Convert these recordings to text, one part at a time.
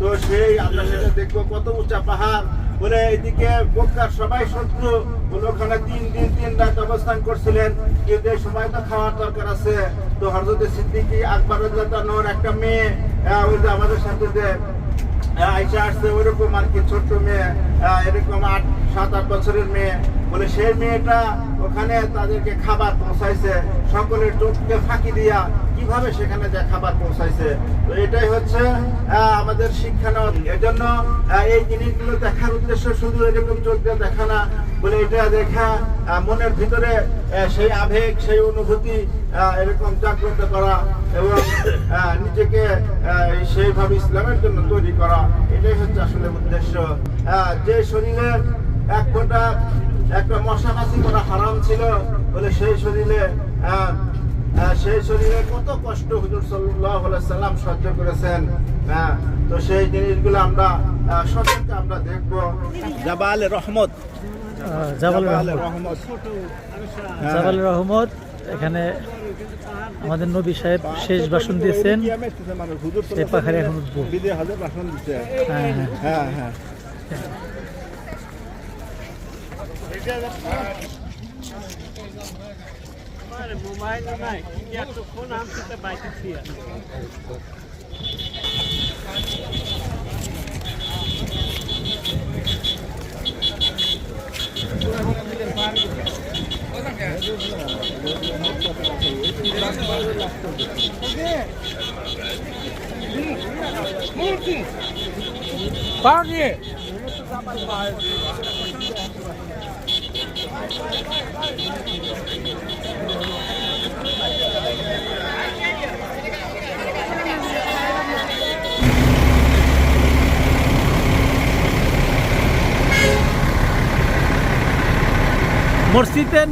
তো সেই আমরা সেটা দেখবো, কত উঁচা পাহাড়। বলে এদিকে মক্কার সবাই শত্রু, বলে ওখানে 3 দিন 3 রাত অবস্থান করছিলেন। কিন্তু এই সময় তো খাওয়ার দরকার আছে। তো হযরত সিদ্দিক আকবর রাদিয়াল্লাহু আনহুর একটা মেয়ে, ওই যে আমাদের সাথে যে আইসা আসছে, ওইরকম আর কি ছোট্ট মেয়ে, এরকম 7-8 বছরের মেয়ে। বলে সেই মেয়েটা ওখানে তাদেরকে খাবার পৌঁছাইছে, সকলের চোখকে ফাঁকি দিয়া কিভাবে সেখানে যে খাবার পৌঁছাইছে। তো এটাই হচ্ছে আমাদের শিক্ষা নেওয়া। এজন্য এই জিনিসগুলো দেখার উদ্দেশ্য শুধু এরকম চোখ দিয়ে দেখা না, বলে এটা দেখা মনের ভিতরে সেই আবেগ, সেই অনুভূতি এরকম জাগ্রত করা এবং নিজেকে সেইভাবে ইসলামের জন্য তৈরি করা, এটাই হচ্ছে আসলে উদ্দেশ্য। যে শরীরের এক ফোঁটা একটা মশা মাছি করা হারাম ছিল, বলে সেই শরীরে কত কষ্ট হুজুর সাল্লাল্লাহু আলাইহি সাল্লাম সহ্য করেছেন। তো সেই জিনিসগুলো আমরা সচেতন আমরা দেখবো। জাবাল রহমত, জাবাল রহমত, এখানে আমাদের নবী সাহেব শেষ ভাষণ দিয়েছেন। এই পাখারে এখন উঠবো। হ্যাঁ হ্যাঁ হ্যাঁ। মোবাইল নাই, একটা ফোন আনতে পাইতেছি। পানি মসজিদে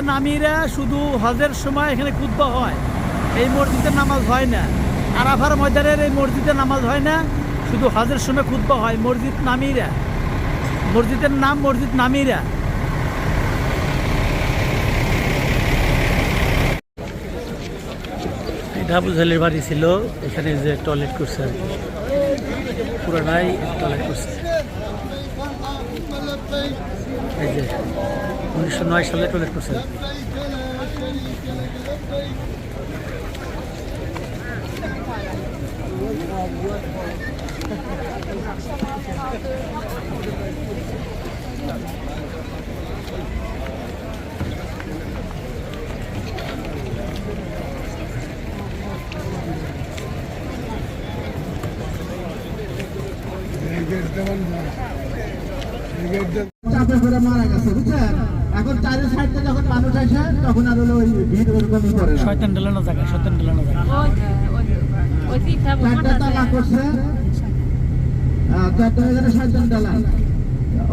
নামিরা শুধু হজের সময় এখানে খুতবা হয়। এই মসজিদে নামাজ হয় না। আরাফার ময়দানের এই মসজিদে নামাজ হয় না, শুধু হজের সময় খুতবা হয়। মসজিদের নাম মসজিদ নামিরা। এটা আবু জাহেলের বাড়ি ছিল, এখানে যে টয়লেট করছে পুরানাই টয়লেট করছে। এই যে 1909 সালে টয়লেট করছে। চাপে পড়ে মারা গেছে, বুঝছেন? এখন চারের সাইডে যখন মানুষ আসে তখন আর হলো ওই ভিড় ওরকমই করে। শয়তান ডালানো জায়গা, চারটা তালা করছে, 4টা হয়ে গেলে শয়তান ডালা।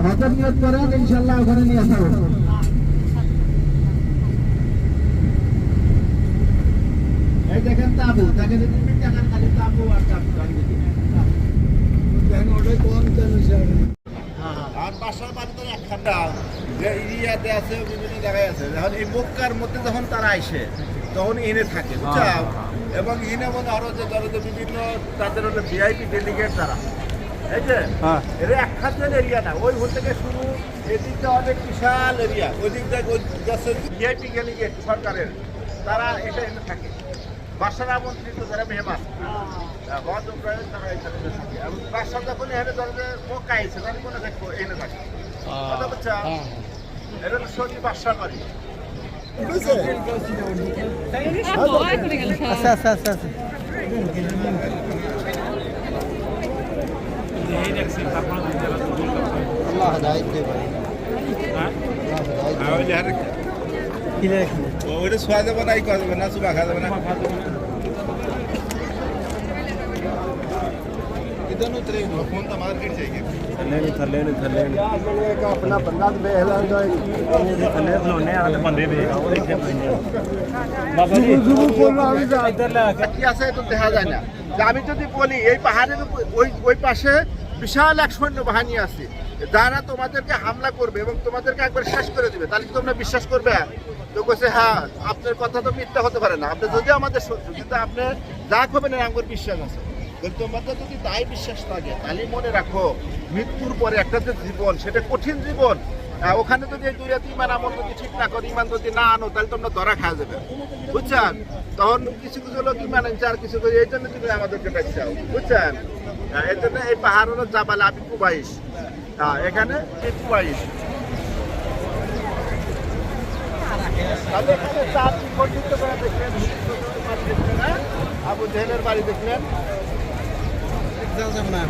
হজর নিয়ত করেন, ইনশাল্লাহ ওখানে নিয়ে আসা হবে। এই দেখেন তাবু, দেখেন খালি তাবু আর তাবু। আর বাসার বাড়িতে একখানটা যে এরিয়াতে আছে, বিভিন্ন জায়গায় আছে। যখন এই মক্কার মধ্যে যখন তারা আইসে তখন এনে থাকে, বুঝছো? এবং এনে মনে আরো যে ধরো বিভিন্ন তাদের হলো ভিআইপি ডেলিগেট তারা, এই যে এর একখানের এরিয়া না, ওই হোল থেকে শুরু, এদিকটা অনেক বিশাল এরিয়া, ওই দিক থেকে ভিআইপি ডেলিগেট সরকারের তারা এটা এনে থাকে। বাসার আমন্ত্রিত যারা মেহমান বাসা যখন এখানে ধরো যে মক্কা আইছে তখন মনে দেখবো এনে থাকে, কথা বুঝছা? এটা হলো সত্যি বাসার বাড়ি। আচ্ছা। ওইটা শোয়া যাবে না, করা যাবে না, চুলা খাওয়া যাবে না। फोन तो मार्केट जाएगी थले अपना बंदा बेहला थले खलोने आ बंदे बेगा और इथे बाबा जी इधर ला কি আছে তো দেখা যায় না। যে আমি যদি বলি এই পাহাড়ের ওই পাশে বিশাল এক সৈন্য বাহিনী আছে যারা তোমাদেরকে হামলা করবে এবং তোমাদেরকে একবার শেষ করে দিবে, তাহলে কি তোমরা বিশ্বাস করবে? তো কইছে হ্যাঁ, আপনার কথা তো মিথ্যা হতে পারে না, আপনি যদি আমাদের শত্রু, কিন্তু আপনি যা করবেন আমার বিশ্বাস আছে। কিন্তু তোমাদের যদি তাই বিশ্বাস থাকে তাহলে মনে রাখো মৃত্যুর পরে একটা যে জীবন সেটা কঠিন জীবন। ওখানে যদি এই 2 রাত ইমান আমল যদি ঠিক না করো, ইমান যদি না আনো, তাহলে তোমরা ধরা খাওয়া যাবে, বুঝছেন? তখন কিছু কিছু লোক ইমান আনছে আর কিছু করে, এই জন্য তুমি আমাদেরকে ডাকছাও, বুঝছেন? এই জন্য এই পাহাড় হলো জাবাল আবি কুবাইশ। এখানে এই কুবাইশ তাহলে এখানে 4টি খণ্ডিত করে দেখলেন, আবু জেহেলের বাড়ি দেখলেন।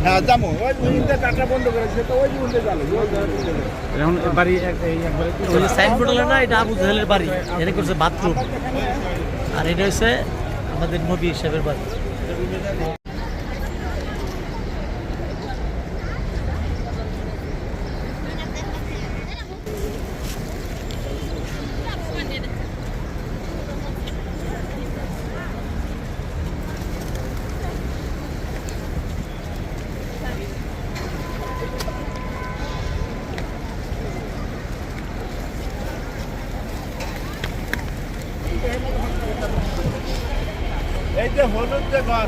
হ্যাঁ যাবো, ওই উইন্ডে কাটা বন্ধ করেছে, তো ওই উইন্ডে যাবে। এখন বাড়ি ওই যে সাইনবোর্ড হলো না, এটা আবু জাহেলের বাড়ি, এটা করছে বাথরুম, আর এটা হচ্ছে আমাদের নবী সাহেবের বাড়ি। এই যে হলুদ যে ঘর,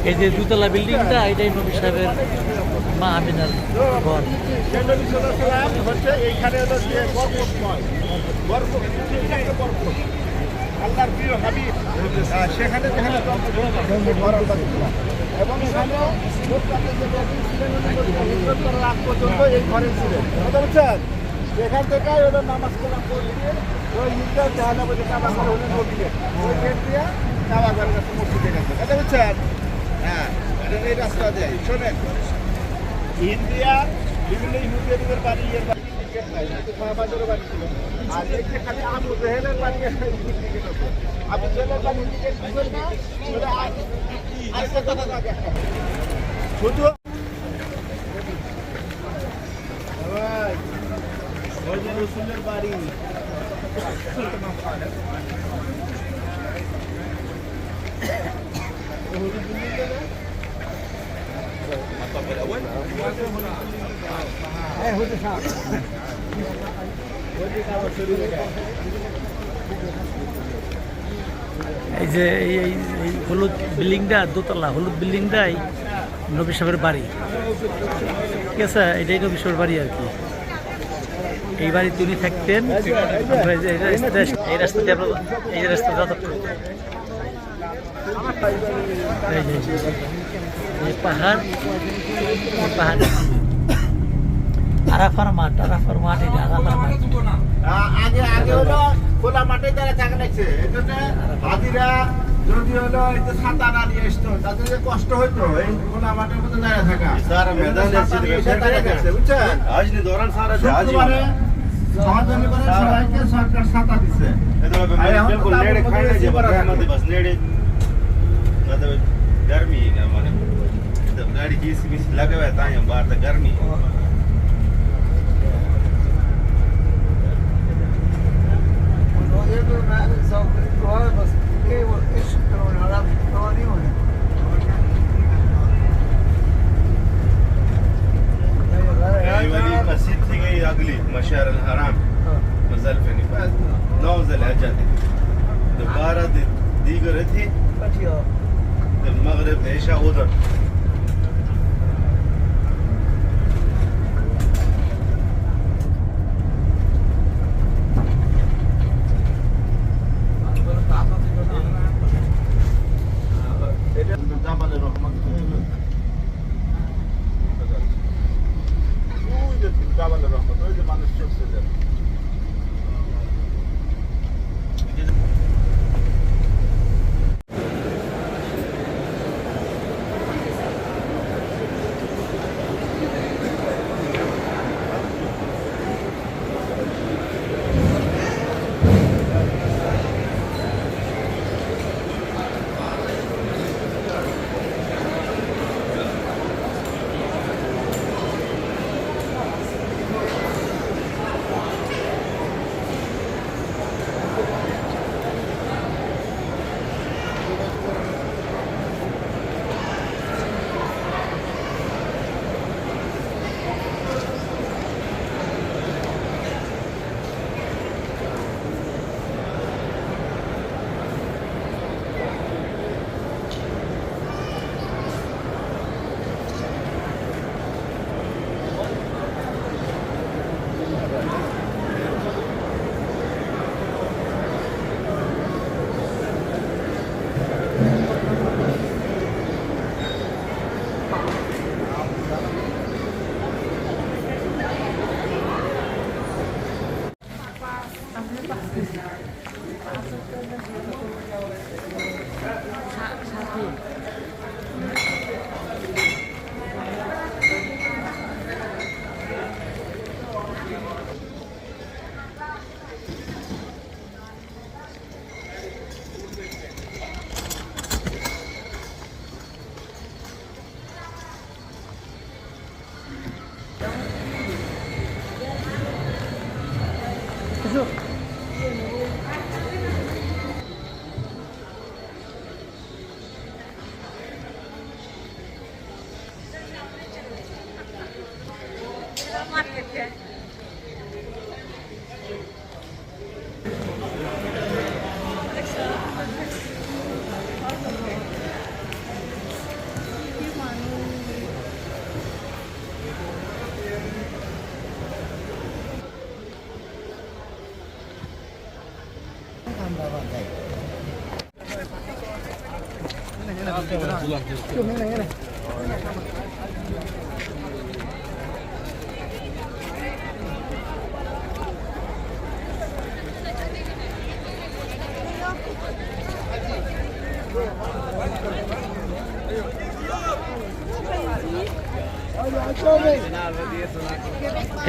এই যে 2 তলা বিল্ডিংটা, এটাই নবী সাহেবের মা আমিনার ঘর। হচ্ছে এইখানে হলো যে বরকতময়, বরকত, বরকত আল্লাহর প্রিয় হাবিব, সেখানে যেখানে ঘর আল্লাহ দিয়েছিলেন। এবং এখানে রাত পর্যন্ত এই ঘরে ছিলেন, বুঝতে পারছেন? এখান থেকে ওরা নামাজ কালাম করে দিয়ে ওই নিচে জাহাজা বসে কাবা ঘর হলে নদীতে ওই গেট দিয়ে কাবা ঘরের কাছে মসজিদে গেছে, বুঝতে পারছেন? হ্যাঁ, এই রাস্তা দিয়ে শোনেন, ইন্ডিয়া বিভিন্ন ইহুদিদের বাড়ি, এর বাড়ি ক্রিকেট নাই, শাহবাজেরও বাড়ি ছিল। আর এই যে খালি আবু জেহেলের বাড়ি ক্রিকেট আছে, আবু জেহেলের বাড়ি ক্রিকেট ছিল না, ওটা আজকে কথা থাকে শুধু ওই যে রসুলের বাড়ি। এই যে এই হলুদ বিল্ডিংটা, 2 তলা হলুদ বিল্ডিংটাই নবী সাহেবের বাড়ি, ঠিক আছে? এটাই নবী সাহেবের বাড়ি আর কি। এই বাড়িতে উনি থাকতেন। আমরা এই রাস্তা দিয়ে আমরা এই রাস্তা যাতায়াত করতাম। এই পাহাড়, পাহাড় আরাফার মাঠ, আরাফার মাঠ, এটা আরাফার মাঠ। আগে আগে হলো খোলা মাঠে তারা থাকা লাগছে, এই জন্য হাজিরা যদি হলো এই যে ছাতা না নিয়ে আসতো তাদের যে কষ্ট হইতো এই খোলা মাঠের মধ্যে দাঁড়িয়ে থাকা। বুঝছেন? শুক্রবারে সহযোগী করে সবাইকে সরকার ছাতা দিচ্ছে। गर्मी है हमारे गाड़ी की सी लगे हुए हैं बाहर तक गर्मी है। मस्जिद थी गई अगली मशहर अल हराम मुजल्लिफा निफास 9 ज़िलहज्जा दोबारा दीगर थी मगरिब ऐशा उधर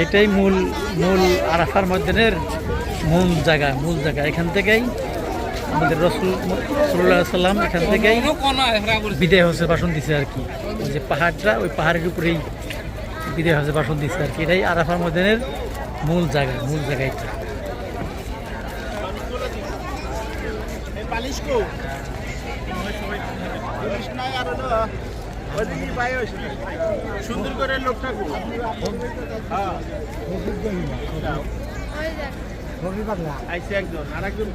এটাই মূল মূল আরাফার ময়দানের মূল জায়গা এখান থেকেই আমাদের রসুল সাল্লাল্লাহু আলাইহি সাল্লাম এখান থেকেই বিদায় হজে ভাষণ দিছে আর কি। ওই যে পাহাড়টা, ওই পাহাড়ের উপরেই বিদায় হজে ভাষণ দিছে আর কি। এটাই আরাফার ময়দানের মূল জায়গা এটা। সুন্দর করে লোকটা আইসে একজন আর একজন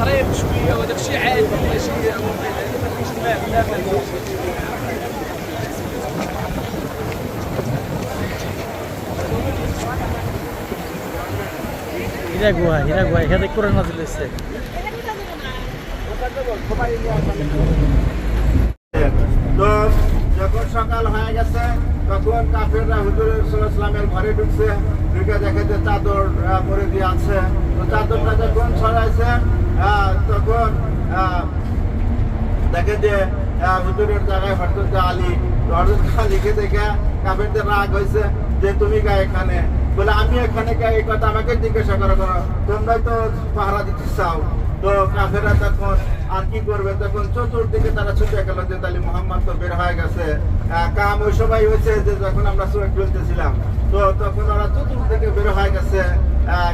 قريب شويه وهذاك الشيء عادي ولا شيء ما فيش لا হীরা গুহা এখানে কোরআন নাযিল হয়েছে। তো যখন সকাল হয়ে গেছে তখন কাফেররা হুজুর সাল্লাল্লাহু আলাইহি ওয়াসাল্লামের ঘরে ঢুকছে, ঢুকে দেখে যে চাদর পরে দিয়ে আছে। তো চাদরটা যখন ছড়াইছে তখন দেখে যে হুজুরের জায়গায় হযরত আলীকে দেখে কাফেরদের রাগ হয়েছে যে তুমি গা এখানে, বলে আমি এখানে গায়ে, এই কথা আমাকে জিজ্ঞাসা করো, তোমরাই তো পাহারা দিতে চাও। তো কাফেররা তখন আর কি করবে, তখন চতুর্দিকে তারা ছুটে গেল যে তাহলে মুহাম্মদ তো বের হয়ে গেছে। কাম ওই সময় হয়েছে যে যখন আমরা সুরাত বলতেছিলাম, তো তখন ওরা চতুর্দিকে বের হয়ে গেছে,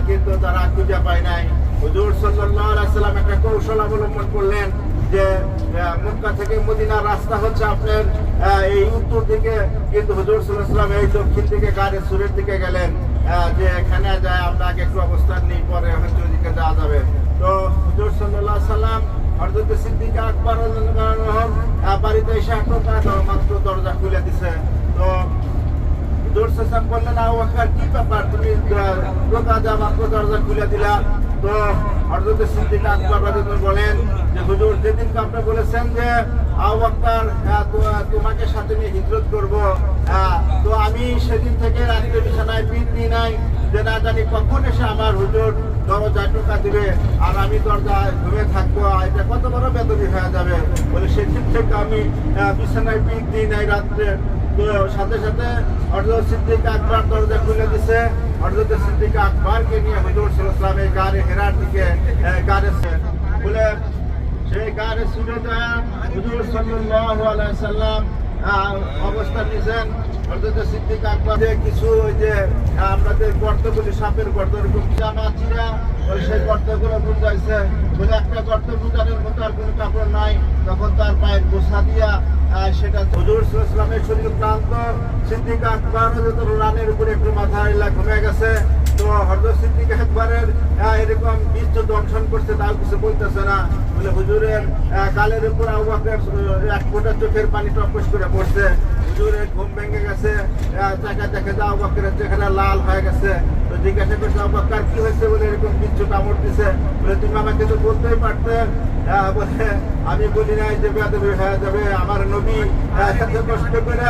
কিন্তু তারা খুঁজে পায় নাই। হুজুর সাল্লাল্লাহু আলাইহি সাল্লাম একটা কৌশল অবলম্বন করলেন যে মক্কা থেকে মদিনার রাস্তা হচ্ছে আপনার এই উত্তর দিকে, কিন্তু হুজুর সাল্লাল্লাহু আলাইহি সাল্লাম এই দক্ষিণ দিকে গাড়ি সুরের দিকে গেলেন, যে এখানে যায় আমরা আগে একটু অবস্থান নিই, পরে হচ্ছে ওইদিকে যাওয়া যাবে। তো হুজুর সাল্লাল্লাহু আলাইহি সাল্লাম হযরত সিদ্দিক আকবর রাদিয়াল্লাহু আনহু বাড়িতে এসে মাত্র দরজা খুলে দিছে। তো হুজুর সাল্লাল্লাহু আলাইহি সাল্লাম বললেন, আবু বকর কি ব্যাপার, তুমি মাত্র দরজা খুলে দিলা? তো হযরত সিদ্দিক আকবর রাদিয়াল্লাহু আনহু বলেন যে হুজুর, যেদিন আপনি বলেছেন যে আবু বকর তোমাকে সাথে নিয়ে হিজরত করব, তো আমি সেদিন থেকে রাত্রে বিছানায় পিঠ দিই নাই, যে না জানি কখন এসে আমার হুজুর দরজায় টোকা দিবে আর আমি দরজায় ঘুরে থাকবো, এটা কত বড় বেদবি হয়ে যাবে। বলে সেদিন থেকে আমি বিছানায় পিঠ দিই নাই রাত্রে। তো সাথে সাথে হযরত সিদ্দিক আকবর দরজা খুলে দিছে। হযরত সিদ্দিক আকবরকে নিয়ে হুজুর সাল্লাল্লাহু আলাইহি ওয়াসাল্লাম গাড়ি হেরার দিকে বলে সেই গাড়ি ছুটে যায় হুজুর সাল্লাল্লাহু আলাইহি ওয়াসাল্লাম অবস্থান নিয়েছেন। হযরত সিদ্দিক আকবর কিছু ওই যে আপনাদের গর্তগুলি সাপের গর্ত এরকম জামা চিরা ওই সেই গর্তগুলো বুঝাইছে, বলে একটা গর্ত বুঝানোর মতো আর কোনো কাপড় নাই। তখন তার পায়ের গোসা দিয়া সেটা হুজুর সাল্লাল্লাহু আলাইহি ওয়াসাল্লামের শরীর ক্লান্ত, সিদ্দিক আকবর যত রানের উপরে একটু মাথা ঘুমিয়ে গেছে। তো হযরত সিদ্দিক আকবরের এরকম বীর্য দংশন করছে, তাও কিছু বলতেছে না। বলে হুজুরের গালের উপর আবু বকর এক ফোঁটা চোখের পানি টপস করে পড়ছে। হুজুরের ঘুম ভেঙে গেছে, দেখে যে আবু বকরের চেহারা লাল হয়ে গেছে। তো জিজ্ঞাসা করছে, আবু বকর কি হয়েছে? বলে এরকম বীর্য কামড় দিছে। বলে তুমি আমাকে তো বলতেই পারতে। বলে আমি বলি নাই যে বেয়াদবি হয়ে যাবে, আমার নবী এত কষ্ট করে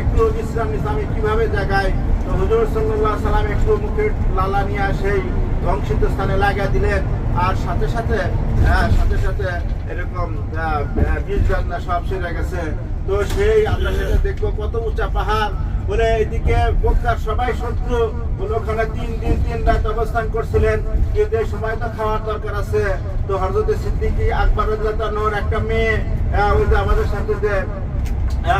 একটু বিশ্রাম নিচ্ছে, আমি কিভাবে জাগাই? তো হুজুর সাল্লাল্লাহু আলাইহি ওয়াসাল্লাম একটু মুখের লালা নিয়ে সেই ধ্বংসিত স্থানে লাগিয়ে দিলেন। আর সাথে সাথে এরকম বীজ রান্না সব সেরে গেছে। তো সেই আমরা সেটা দেখবো কত উঁচা পাহাড়। বলে এদিকে মক্কার সবাই শত্রু, বলে ওখানে 3 দিন 3 রাত অবস্থান করছিলেন। কিন্তু এই সময় তো খাওয়ার দরকার আছে। তো হযরত সিদ্দিক আকবর রাদিয়াল্লাহু আনহুর একটা মেয়ে, ওই যে আমাদের সাথে যে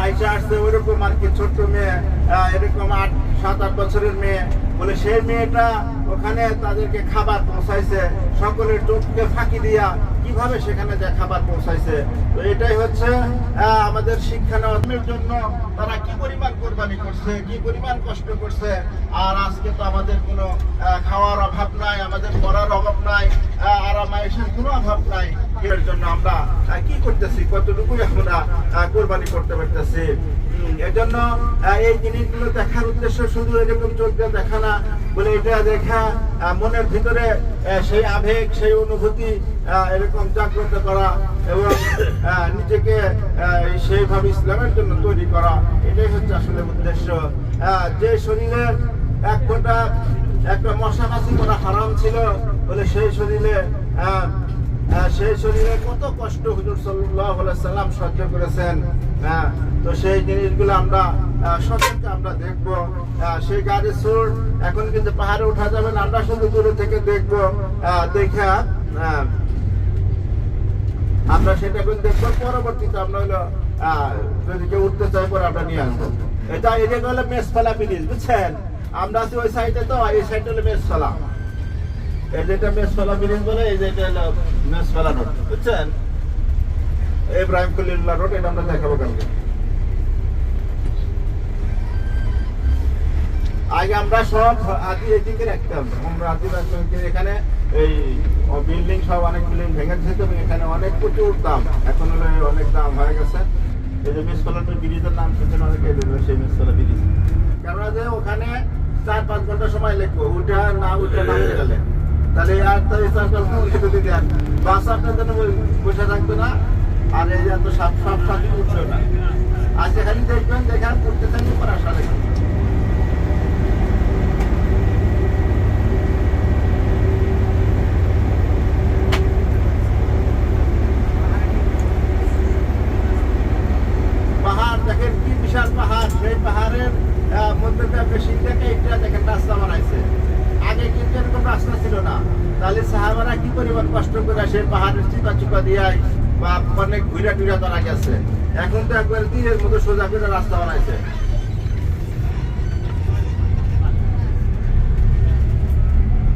আয়েশা আসছে, ওইরকম আর কি ছোট্ট মেয়ে, এরকম 7-8 বছরের মেয়ে। বলে সেই মেয়েটা ওখানে তাদেরকে খাবার পৌঁছাইছে, সকলের চোখকে ফাঁকি দিয়া কিভাবে সেখানে যে খাবার পৌঁছাইছে। তো এটাই হচ্ছে আমাদের শিক্ষা নেওয়ার জন্য তারা কি পরিমাণ কোরবানি করছে, কি পরিমাণ কষ্ট করছে। আর আজকে তো আমাদের কোনো খাওয়ার অভাব নাই, আমাদের পড়ার অভাব নাই, আরামায়েশের কোনো অভাব নাই। এর জন্য আমরা কি করতেছি, কতটুকুই আমরা কোরবানি করতে পারতেছি। এজন্য এই জিনিসগুলো দেখার উদ্দেশ্য শুধু এরকম চোখ দিয়ে দেখা না, বলে এটা দেখা মনের ভিতরে সেই আবেগ, সেই অনুভূতি এরকম জাগ্রত করা এবং নিজেকে সেইভাবে ইসলামের জন্য তৈরি করা, এটাই হচ্ছে আসলে উদ্দেশ্য। যে শরীরের এক ফোঁটা একটা মশা মাছি করা হারাম ছিল, বলে সেই শরীরে কত কষ্ট হুজুর সাল্লাল্লাহু আলাইহি সাল্লাম সহ্য করেছেন। তো সেই জিনিসগুলো আমরা সচক্ষে আমরা দেখবো। সেই গাড়ি সুর এখন কিন্তু পাহাড়ে উঠা যাবে না, আমরা শুধু দূরে থেকে দেখবো। দেখা আমরা সেটা কিন্তু দেখবো। পরবর্তীতে আমরা হলো যদি কেউ উঠতে চাই পরে আমরা নিয়ে আসবো। এটা হলো মেসফালা ব্রিজ, বুঝছেন? আমরা আছি ওই সাইডে, তো এই সাইডে হলো মেসফালা। এই যেটা মেসফালা ব্রিজ বলে, এই যেটা হলো মেসফালা রোড, বুঝছেন? ইব্রাহিম খলিলুল্লাহ রোড, এটা আমরা দেখাবো কালকে। আগে আমরা সব আদি এদিকে রাখতাম, আমরা আদি রাখতাম। এখানে এই বিল্ডিং সব অনেক বিল্ডিং ভেঙে দিয়েছে, এখানে অনেক প্রচুর দাম, এখন হলো অনেক দাম হয়ে গেছে। এই যে মেসফালা ব্রিজের নাম শুনছেন অনেকে, সেই মেসফালা ব্রিজ। কেননা যে ওখানে 4-5 ঘন্টা সময় লাগবে উঠা নামতে গেলে, তাহলে আর তো 4-5 ঘন্টা যদি দেন বাস আপনার জন্য বসে থাকতো না। আর এই যে সব সাথে উঠছে না। আজকে খালি দেখবেন, দেখা করতে থাকি পর আসা দেখবেন। পাহাড় দেখেন কি বিশাল পাহাড়। সেই পাহাড়ের মধ্যে বেশি থেকে এটা দেখেন রাস্তা বানাইছে। আগে কিন্তু এরকম রাস্তা ছিল না। তাহলে সাহাবারা কি পরিমাণ কষ্ট করে সেই পাহাড়ের চিপা দিয়ে বা অনেক ঘুরা টুরা তারা গেছে। এখন তো একবার তীরের মতো সোজা করে রাস্তা বানাইছে,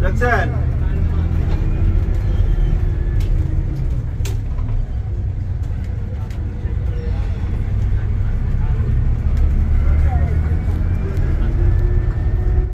দেখছেন?